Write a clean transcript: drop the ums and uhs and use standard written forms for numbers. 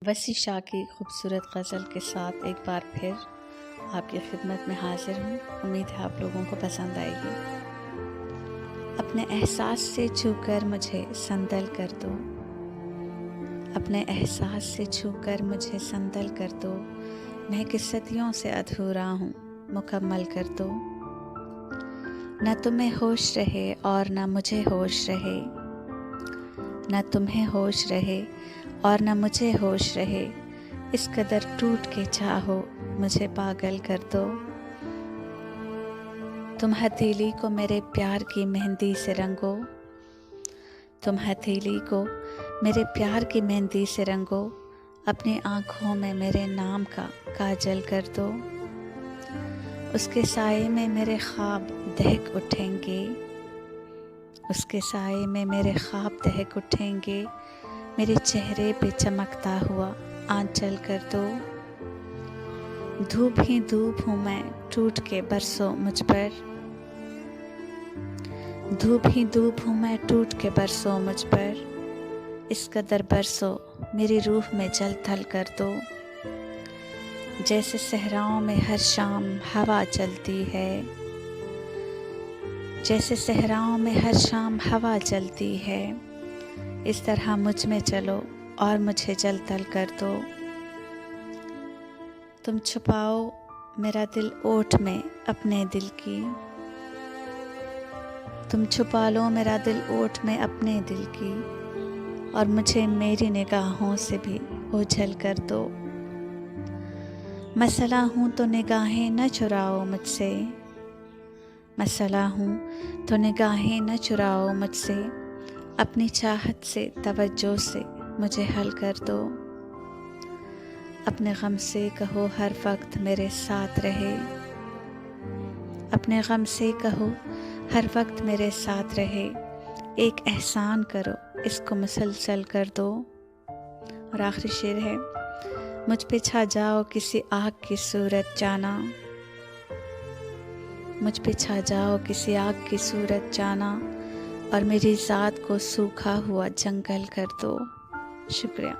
वसी शाह की खूबसूरत गज़ल के साथ एक बार फिर आपकी खिदमत में हाजिर हूँ। उम्मीद है आप लोगों को पसंद आएगी। अपने एहसास से छूकर मुझे संदल कर दो, अपने एहसास से छूकर मुझे संदल कर दो। मैं कि सदियों से अधूरा हूँ, मुकम्मल कर दो। न तुम्हें होश रहे और न मुझे होश रहे, न तुम्हें होश रहे और न मुझे होश रहे। इस कदर टूट के चाहो मुझे पागल कर दो। तुम हथेली को मेरे प्यार की मेहंदी से रंगो, तुम हथेली को मेरे प्यार की मेहंदी से रंगो। अपनी आँखों में मेरे नाम का काजल कर दो। उसके साए में मेरे ख्वाब दहक उठेंगे, उसके साए में मेरे ख्वाब दहक उठेंगे। मेरे चेहरे पे चमकता हुआ आंचल कर दो। धूप ही धूप हूँ मैं, टूट के बरसो मुझ पर, धूप ही धूप हूँ मैं, टूट के बरसो मुझ पर। इस कदर बरसो मेरी रूह में जल थल कर दो। जैसे सहराओं में हर शाम हवा चलती है, जैसे सहराओं में हर शाम हवा चलती है। इस तरह मुझ में चलो और मुझे जल तल कर दो। तुम छुपाओ मेरा दिल ओठ में अपने दिल की, तुम छुपा लो मेरा दिल ओठ में अपने दिल की। और मुझे मेरी निगाहों से भी ओझल कर दो। मसला हूँ तो निगाहें न चुराओ मुझसे, मसला हूँ तो निगाहें न चुराओ मुझसे। अपनी चाहत से तवज्जो से मुझे हल कर दो। अपने गम से कहो हर वक्त मेरे साथ रहे, अपने गम से कहो हर वक्त मेरे साथ रहे। एक एहसान करो इसको मुसलसल कर दो। और आखिरी शेर है, मुझ पे छा जाओ किसी आग की सूरत जाना, मुझ पे छा जाओ किसी आग की सूरत जाना। और मेरी ज़ात को सूखा हुआ जंगल कर दो। शुक्रिया।